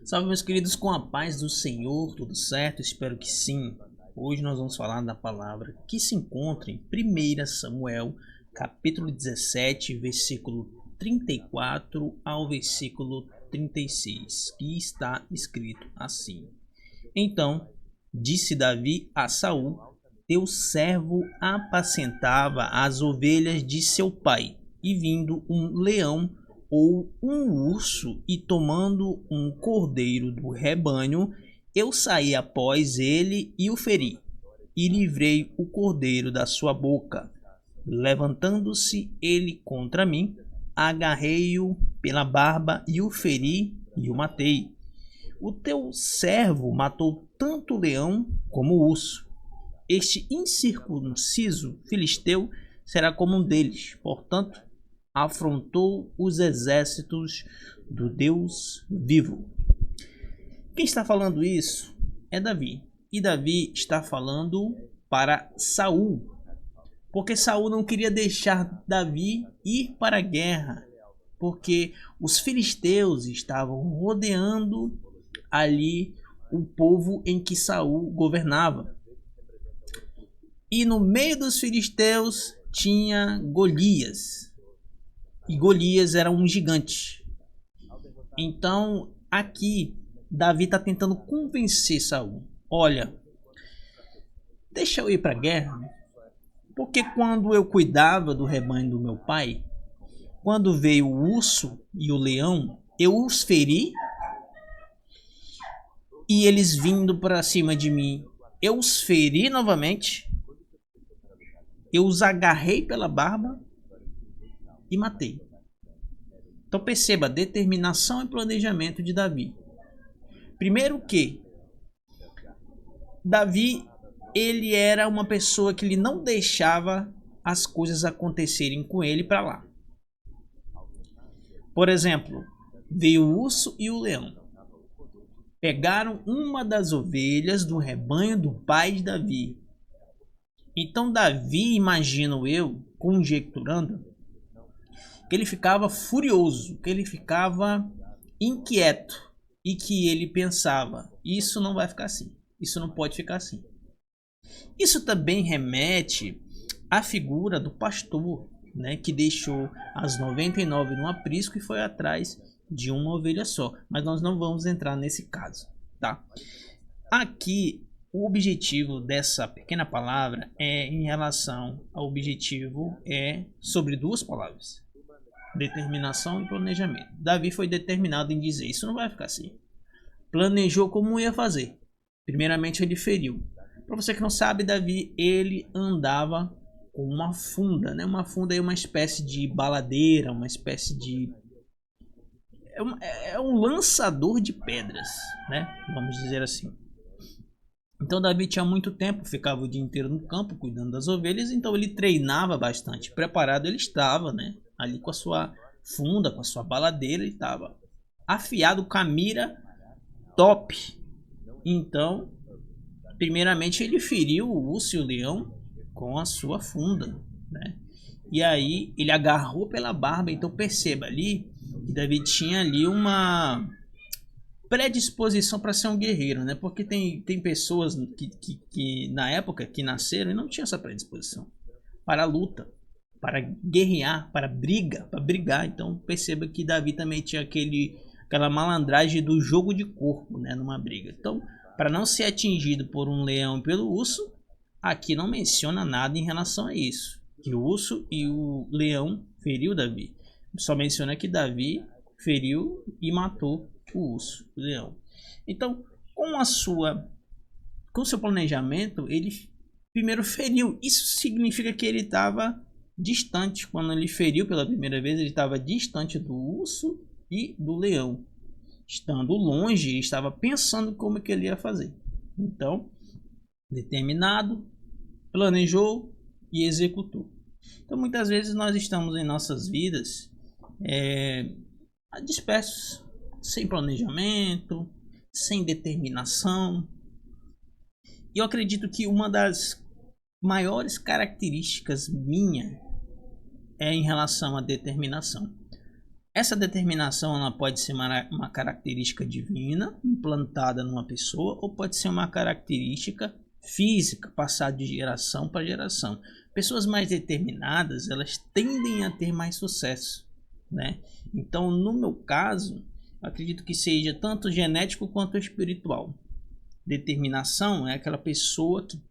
Salve, meus queridos, com a paz do Senhor, tudo certo? Espero que sim. Hoje nós vamos falar da palavra que se encontra em 1 Samuel, capítulo 17, versículo 34 ao versículo 36, que está escrito assim: Então disse Davi a Saul: Teu servo apacentava as ovelhas de seu pai, e vindo um leão ou um urso e tomando um cordeiro do rebanho, eu saí após ele e o feri, e livrei o cordeiro da sua boca. Levantando-se ele contra mim, agarrei-o pela barba e o feri e o matei. O teu servo matou tanto o leão como o urso. Este incircunciso filisteu será como um deles, portanto, afrontou os exércitos do Deus vivo. Quem está falando isso é Davi. E Davi está falando para Saul, porque Saul não queria deixar Davi ir para a guerra, porque os filisteus estavam rodeando ali o povo em que Saul governava. E no meio dos filisteus tinha Golias. E Golias era um gigante. Então aqui Davi está tentando convencer Saul: olha, deixa eu ir para a guerra, porque quando eu cuidava do rebanho do meu pai, quando veio o urso e o leão, eu os feri, e eles vindo para cima de mim, eu os feri novamente, eu os agarrei pela barba e matei. Então perceba a determinação e planejamento de Davi. Primeiro que Davi, ele era uma pessoa que ele não deixava as coisas acontecerem com ele para lá. Por exemplo, veio o urso e o leão. Pegaram uma das ovelhas do rebanho do pai de Davi. Então Davi, imagino eu, conjecturando, que ele ficava furioso, que ele ficava inquieto e que ele pensava: isso não vai ficar assim, isso não pode ficar assim. Isso também remete à figura do pastor, né, que deixou as 99 no aprisco e foi atrás de uma ovelha só. Mas nós não vamos entrar nesse caso, tá? Aqui o objetivo dessa pequena palavra é em relação ao objetivo sobre duas palavras: determinação e planejamento. Davi foi determinado em dizer: isso não vai ficar assim. Planejou como ia fazer. Primeiramente ele feriu. Para você que não sabe, Davi, ele andava com uma funda, né? Uma funda é uma espécie de baladeira, uma espécie de é um lançador de pedras, né? Vamos dizer assim. Então Davi tinha muito tempo, ficava o dia inteiro no campo cuidando das ovelhas, então ele treinava bastante. Preparado ele estava, né? Ali com a sua funda, com a sua baladeira, ele estava afiado com a mira top. Então, primeiramente ele feriu o urso e o leão com a sua funda, né? E aí ele agarrou pela barba. Então perceba ali que Davi tinha ali uma predisposição para ser um guerreiro, né? Porque tem pessoas que na época que nasceram e não tinham essa predisposição para a luta, para guerrear, para brigar. Então perceba que Davi também tinha aquela malandragem do jogo de corpo, né, numa briga. Então, para não ser atingido por um leão e pelo urso, aqui não menciona nada em relação a isso, que o urso e o leão feriu Davi. Só menciona que Davi feriu e matou o urso, o leão. Então, com o seu planejamento, ele primeiro feriu. Isso significa que ele estava distante. Quando ele feriu pela primeira vez, ele estava distante do urso e do leão. Estando longe, ele estava pensando como que ele ia fazer. Então, determinado, planejou e executou. Então, muitas vezes nós estamos em nossas vidas dispersos, sem planejamento, sem determinação. E eu acredito que uma das maiores características minha é em relação à determinação. Essa determinação ela pode ser uma característica divina implantada numa pessoa, ou pode ser uma característica física passada de geração para geração. Pessoas mais determinadas, elas tendem a ter mais sucesso, né? Então, no meu caso, eu acredito que seja tanto genético quanto espiritual. Determinação é aquela pessoa que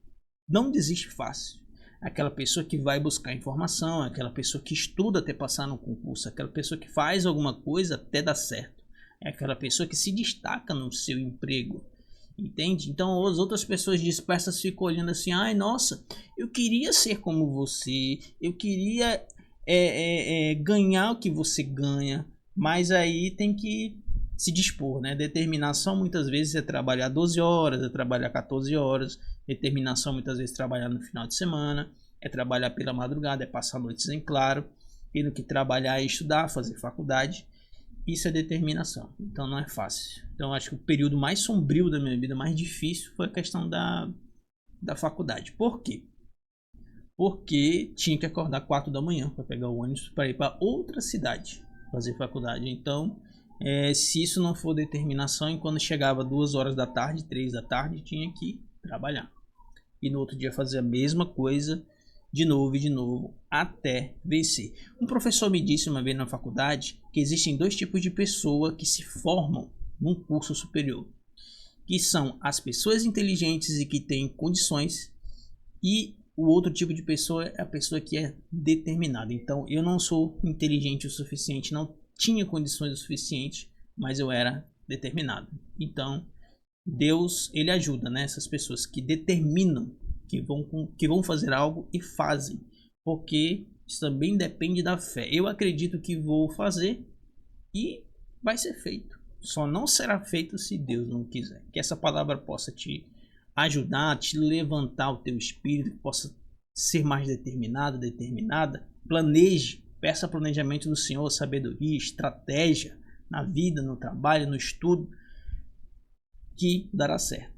não desiste fácil, aquela pessoa que vai buscar informação, aquela pessoa que estuda até passar no concurso, aquela pessoa que faz alguma coisa até dar certo, é aquela pessoa que se destaca no seu emprego, entende? Então as outras pessoas dispersas ficam olhando assim, ai nossa, eu queria ser como você, eu queria ganhar o que você ganha, mas aí tem que se dispor, né? Determinação muitas vezes é trabalhar 12 horas, é trabalhar 14 horas, determinação muitas vezes é trabalhar no final de semana, é trabalhar pela madrugada, é passar noites em claro, tendo que trabalhar e estudar, fazer faculdade. Isso é determinação, então não é fácil. Então acho que o período mais sombrio da minha vida, mais difícil, foi a questão da faculdade. Por quê? Porque tinha que acordar 4 da manhã para pegar o ônibus para ir para outra cidade fazer faculdade. Então, se isso não for determinação, e quando chegava 2 horas da tarde, 3 da tarde, tinha que trabalhar. E no outro dia fazer a mesma coisa, de novo, até vencer. Um professor me disse uma vez na faculdade que existem 2 tipos de pessoa que se formam num curso superior. Que são as pessoas inteligentes e que têm condições, e o outro tipo de pessoa é a pessoa que é determinada. Então eu não sou inteligente o suficiente, não tinha condições o suficiente, mas eu era determinado. Então Deus, ele ajuda, né, essas pessoas que determinam, que vão fazer algo e fazem, porque isso também depende da fé. Eu acredito que vou fazer e vai ser feito. Só não será feito se Deus não quiser. Que essa palavra possa te ajudar, te levantar o teu espírito, possa ser mais determinado, determinada. Planeje, peça planejamento do Senhor, sabedoria, estratégia na vida, no trabalho, no estudo, que dará certo.